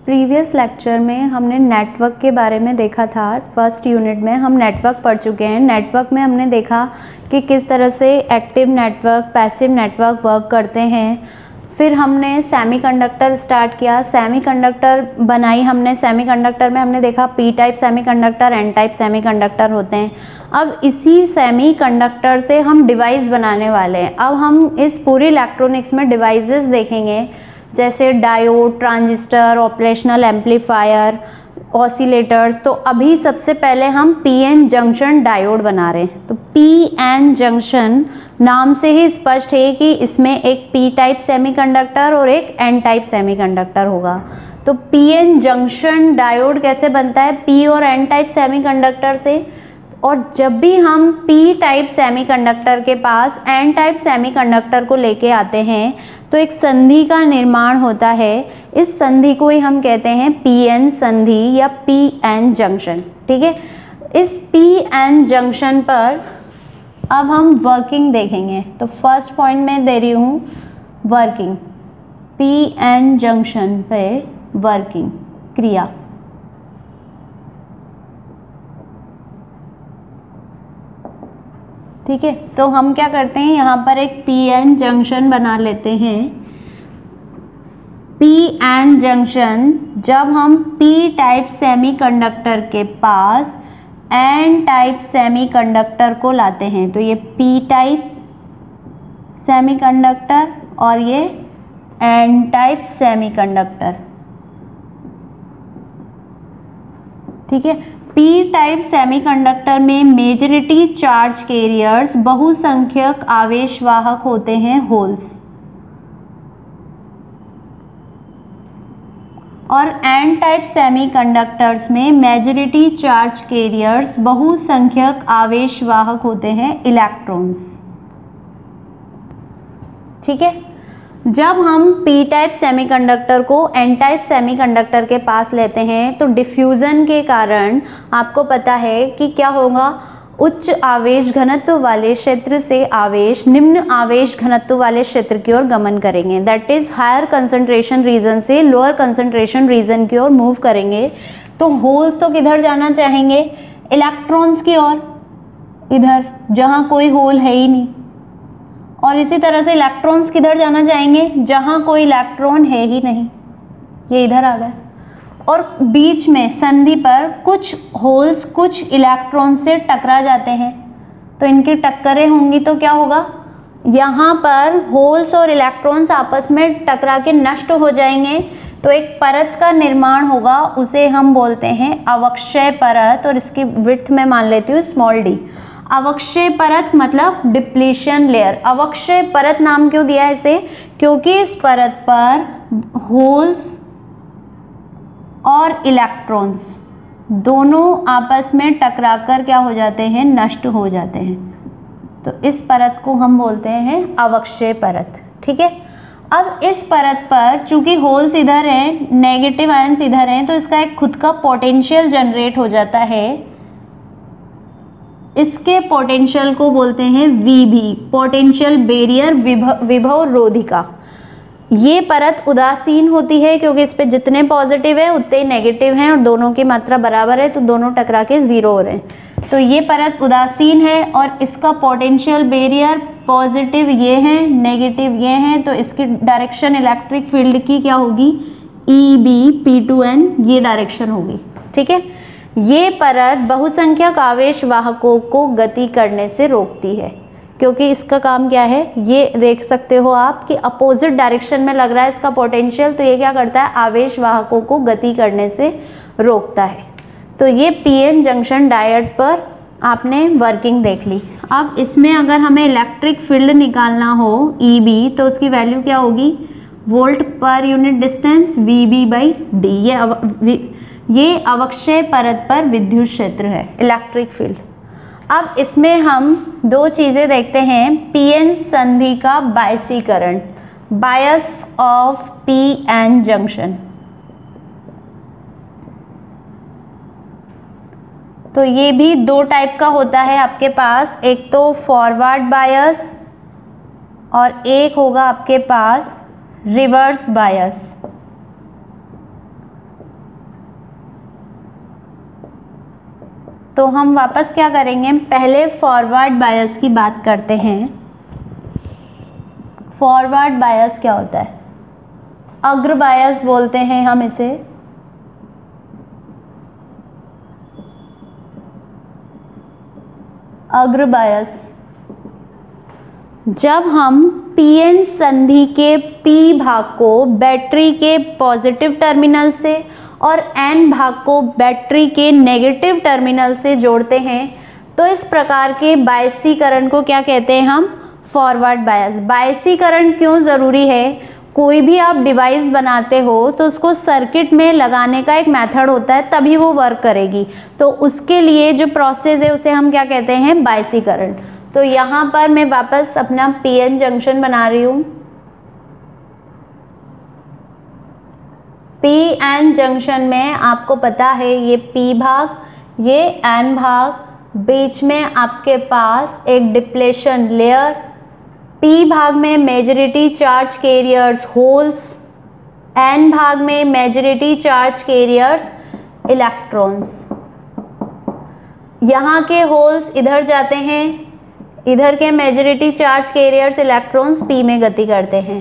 Previous lecture में हमने network के बारे में देखा था। फर्स्ट यूनिट में हम नेटवर्क पढ़ चुके हैं। नेटवर्क में हमने देखा कि किस तरह से active network, passive network work करते हैं। फिर हमने सेमीकंडक्टर स्टार्ट किया, सेमीकंडक्टर बनाई हमने। सेमीकंडक्टर में हमने देखा P type semiconductor, N type semiconductor होते हैं। अब इसी सेमीकंडक्टर से हम डिवाइस बनाने वाले हैं। अब हम इस पूरी इलेक्ट्रॉनिक्स में डिवाइसेस देखेंगे, जैसे diode, transistor, operational amplifier, oscillators. तो अभी सबसे पहले हम पीएन जंक्शन डायोड बना रहे हैं। तो पीएन जंक्शन नाम से ही स्पष्ट है कि इसमें एक पी टाइप सेमीकंडक्टर और एक एन टाइप सेमीकंडक्टर होगा। तो पीएन जंक्शन डायोड कैसे बनता है? पी और एन टाइप सेमीकंडक्टर से। और जब भी हम पी टाइप सेमीकंडक्टर के पास एन टाइप सेमीकंडक्टर को लेके आते हैं तो एक संधि का निर्माण होता है। इस संधि को ही हम कहते हैं पीएन संधि या पीएन जंक्शन। ठीक है, इस पीएन जंक्शन पर अब हम वर्किंग देखेंगे। तो फर्स्ट पॉइंट में दे रही हूँ वर्किंग, पीएन जंक्शन पे वर्किंग क्रिया। ठीक है, तो हम क्या करते हैं, यहाँ पर एक पीएन जंक्शन बना लेते हैं। पीएन जंक्शन जब हम पी टाइप सेमीकंडक्टर के पास एन टाइप सेमीकंडक्टर को लाते हैं, तो ये पी टाइप सेमीकंडक्टर और ये एन टाइप सेमीकंडक्टर। ठीक है, पी टाइप सेमीकंडक्टर में मेजॉरिटी चार्ज कैरियर्स, बहुसंख्यक आवेशवाहक होते हैं, होल्स। और एन टाइप सेमीकंडक्टर्स में मेजॉरिटी चार्ज कैरियर्स, बहुसंख्यक आवेशवाहक होते हैं, इलेक्ट्रॉन्स। ठीक है, जब हम पी टाइप सेमीकंडक्टर को एन टाइप सेमीकंडक्टर के पास लेते हैं तो डिफ्यूजन के कारण आपको पता है कि क्या होगा, उच्च आवेश घनत्व वाले क्षेत्र से आवेश निम्न आवेश घनत्व वाले क्षेत्र की ओर गमन करेंगे। That is higher concentration region से लोअर कंसंट्रेशन रीजन की ओर मूव करेंगे। तो होल्स तो किधर जाना चाहेंगे? इलेक्ट्रॉन्स की ओर, इधर जहाँ कोई होल है ही नहीं। और इसी तरह से इलेक्ट्रॉन्स किधर जाना चाहेंगे? जहां कोई इलेक्ट्रॉन है ही नहीं, ये इधर आ गए। और बीच में संधि पर कुछ होल्स कुछ इलेक्ट्रॉन से टकरा जाते हैं, तो इनकी टक्करें होंगी तो क्या होगा, यहाँ पर होल्स और इलेक्ट्रॉन्स आपस में टकरा के नष्ट हो जाएंगे। तो एक परत का निर्माण होगा, उसे हम बोलते हैं अवक्षय परत, और इसकी विड्थ में मान लेती हूँ स्मॉल डी। अवक्षय परत मतलब डिप्लीशन लेयर। अवक्षय परत नाम क्यों दिया है इसे? क्योंकि इस परत पर होल्स और इलेक्ट्रॉन्स दोनों आपस में टकराकर क्या हो जाते हैं, नष्ट हो जाते हैं। तो इस परत को हम बोलते हैं अवक्षय परत। ठीक है, अब इस परत पर चूंकि होल्स इधर हैं, नेगेटिव आयंस इधर हैं, तो इसका एक खुद का पोटेंशियल जनरेट हो जाता है। इसके पोटेंशियल को बोलते हैं VB, पोटेंशियल बैरियर विभव रोधिका। ये परत उदासीन होती है क्योंकि इस पे जितने पॉजिटिव है उतने ही नेगेटिव हैं और दोनों की मात्रा बराबर है, तो दोनों टकरा के जीरो हो रहे हैं। तो ये परत उदासीन है और इसका पोटेंशियल बैरियर पॉजिटिव ये हैं, नेगेटिव ये हैं, तो इसकी डायरेक्शन इलेक्ट्रिक फील्ड की क्या होगी, EB P2N, ये डायरेक्शन होगी। ठीक है, ये परत बहुसंख्यक आवेश वाहकों को गति करने से रोकती है, क्योंकि इसका काम क्या है, ये देख सकते हो आप कि अपोजिट डायरेक्शन में लग रहा है इसका पोटेंशियल, तो ये क्या करता है, आवेश वाहकों को गति करने से रोकता है। तो ये पीएन जंक्शन डायोड पर आपने वर्किंग देख ली। अब इसमें अगर हमें इलेक्ट्रिक फील्ड निकालना हो EB, तो उसकी वैल्यू क्या होगी, volt per unit distance VB/D। ये अवक्षय परत पर विद्युत क्षेत्र है, इलेक्ट्रिक फील्ड। अब इसमें हम दो चीजें देखते हैं, पीएन संधि का बायसीकरण, बायस ऑफ पीएन जंक्शन। तो ये भी दो टाइप का होता है आपके पास, एक तो फॉरवर्ड बायस और एक होगा आपके पास रिवर्स बायस। तो हम वापस क्या करेंगे, पहले फॉरवर्ड बायस की बात करते हैं। फॉरवर्ड बायस क्या होता है? अग्र बायस बोलते हैं हम इसे। अग्र बायस, जब हम पीएन संधि के पी भाग को बैटरी के पॉजिटिव टर्मिनल से और एन भाग को बैटरी के नेगेटिव टर्मिनल से जोड़ते हैं तो इस प्रकार के बायसीकरण को क्या कहते हैं हम? Forward bias. बायसीकरण क्यों ज़रूरी है? कोई भी आप डिवाइस बनाते हो तो उसको सर्किट में लगाने का एक मेथड होता है, तभी वो वर्क करेगी। तो उसके लिए जो प्रोसेस है उसे हम क्या कहते हैं? बायसीकरण। तो यहाँ पर मैं वापस अपना पीएन जंक्शन बना रही हूँ। पीएन जंक्शन में आपको पता है ये पी भाग, ये एन भाग, बीच में आपके पास एक डिप्लेशन लेयर, पी भाग में majority charge carriers holes, N भाग में मेजॉरिटी चार्ज कैरियर्स इलेक्ट्रॉन्स। यहाँ के होल्स इधर जाते हैं, इधर के majority charge carriers electrons P में गति करते हैं,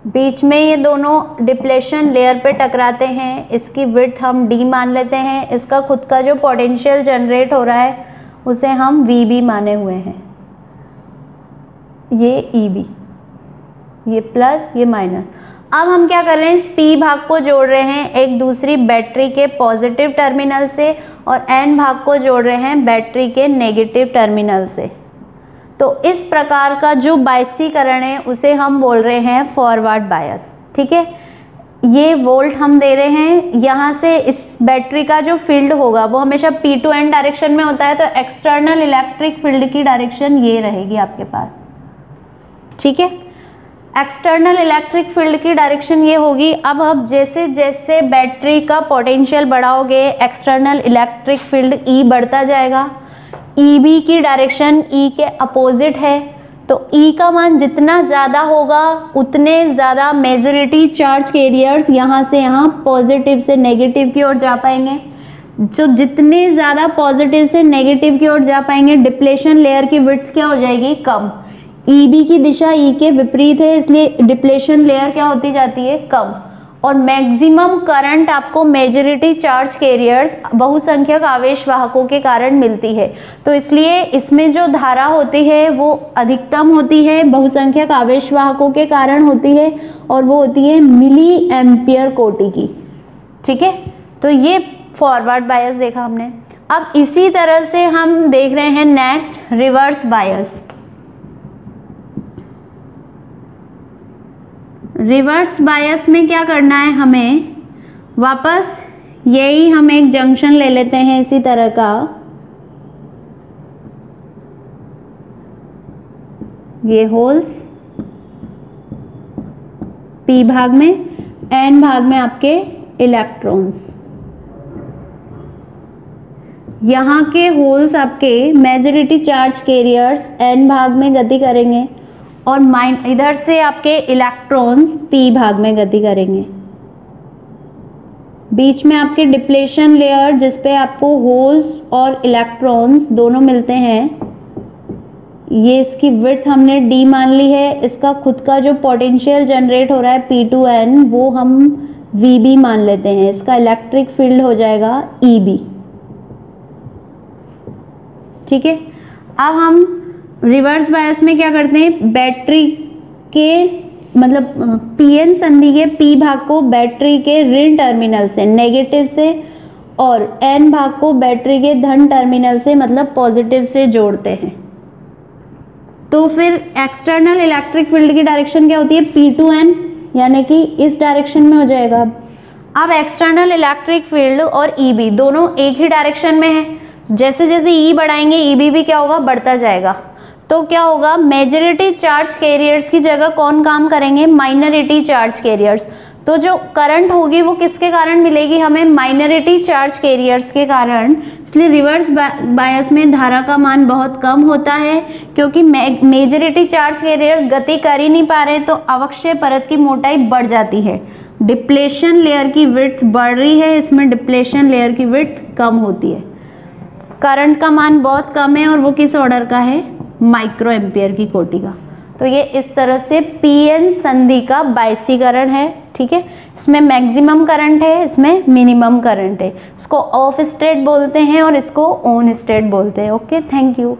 बीच में ये दोनों डिप्लेशन लेयर पे टकराते हैं। इसकी विड्थ हम डी मान लेते हैं। इसका खुद का जो पोटेंशियल जनरेट हो रहा है उसे हम वीबी माने हुए हैं। ये ईबी, ये प्लस, ये माइनस। अब हम क्या कर रहे हैं, इस पी भाग को जोड़ रहे हैं एक दूसरी बैटरी के पॉजिटिव टर्मिनल से और एन भाग को जोड़ रहे हैं बैटरी के नेगेटिव टर्मिनल से। तो इस प्रकार का जो बायसीकरण है उसे हम बोल रहे हैं फॉरवर्ड बायस। ठीक है, ये वोल्ट हम दे रहे हैं, यहाँ से इस बैटरी का जो फील्ड होगा वो हमेशा पी टू एन डायरेक्शन में होता है, तो एक्सटर्नल इलेक्ट्रिक फील्ड की डायरेक्शन ये रहेगी आपके पास। ठीक है, एक्सटर्नल इलेक्ट्रिक फील्ड की डायरेक्शन ये होगी। अब जैसे जैसे बैटरी का पोटेंशियल बढ़ाओगे एक्सटर्नल इलेक्ट्रिक फील्ड ई बढ़ता जाएगा। ईबी की डायरेक्शन ई के अपोजिट है, तो ई का मान जितना ज़्यादा होगा उतने ज़्यादा मेजॉरिटी चार्ज कैरियर्स यहाँ से यहाँ पॉजिटिव से नेगेटिव की ओर जा पाएंगे। जो जितने ज़्यादा पॉजिटिव से नेगेटिव की ओर जा पाएंगे डिप्लेशन लेयर की विड्थ क्या हो जाएगी? कम। ईबी की दिशा ई के विपरीत है, इसलिए डिप्लेशन लेयर क्या होती जाती है? कम। और मैक्सिमम करंट आपको मेजॉरिटी चार्ज कैरियर्स बहुसंख्यक आवेश वाहकों के कारण मिलती है। तो इसलिए इसमें जो धारा होती है वो अधिकतम होती है बहुसंख्यक आवेश वाहकों के कारण होती है, और वो होती है मिली एम्पियर कोटि की। ठीक है, तो ये फॉरवर्ड बायस देखा हमने। अब इसी तरह से हम देख रहे हैं next reverse bias. Reverse bias में क्या करना है हमें, वापस यही हम एक जंक्शन ले लेते हैं इसी तरह का, ये होल्स पी भाग में, एन भाग में आपके इलेक्ट्रॉन्स। यहाँ के होल्स आपके मेजॉरिटी चार्ज कैरियर्स एन भाग में गति करेंगे और इधर से आपके इलेक्ट्रॉन्स पी भाग में गति करेंगे। बीच में आपके डिप्लेशन लेयर जिसपे आपको होल्स और इलेक्ट्रॉन्स दोनों मिलते हैं, ये इसकी विड्थ हमने डी मान ली है। इसका खुद का जो पोटेंशियल जनरेट हो रहा है पी टू एन वो हम वीबी मान लेते हैं। इसका इलेक्ट्रिक फील्ड हो जाएगा ईबी। ठीक है, अब हम रिवर्स बायस में क्या करते हैं, बैटरी के मतलब पीएन संधि के पी भाग को बैटरी के ऋण टर्मिनल से नेगेटिव से और एन भाग को बैटरी के धन टर्मिनल से मतलब पॉजिटिव से जोड़ते हैं। तो फिर एक्सटर्नल इलेक्ट्रिक फील्ड की डायरेक्शन क्या होती है? पी टू एन, यानी कि इस डायरेक्शन में हो जाएगा। अब एक्सटर्नल इलेक्ट्रिक फील्ड और ईबी दोनों एक ही डायरेक्शन में है। जैसे जैसे ई बढ़ाएंगे ईबी भी क्या होगा? बढ़ता जाएगा। तो क्या होगा, मेजॉरिटी चार्ज कैरियर्स की जगह कौन काम करेंगे? Minority charge carriers. तो जो करंट होगी वो किसके कारण मिलेगी हमें? माइनॉरिटी चार्ज कैरियर्स के कारण। इसलिए रिवर्स बायस में धारा का मान बहुत कम होता है, क्योंकि मेजॉरिटी चार्ज कैरियर्स गति कर ही नहीं पा रहे, तो अवक्षय परत की मोटाई बढ़ जाती है। डिप्लेशन लेयर की विड्थ बढ़ रही है, इसमें डिप्लेशन लेयर की विड्थ कम होती है। करंट का मान बहुत कम है और वो किस ऑर्डर का है, माइक्रो एम्पियर की कोटि का। तो ये इस तरह से पीएन संधि का बाइसीकरण है, ठीक है। इसमें मैक्सिमम करंट है, इसमें मिनिमम करंट है। इसको ऑफ स्टेट बोलते हैं और इसको ऑन स्टेट बोलते हैं। Okay, thank you.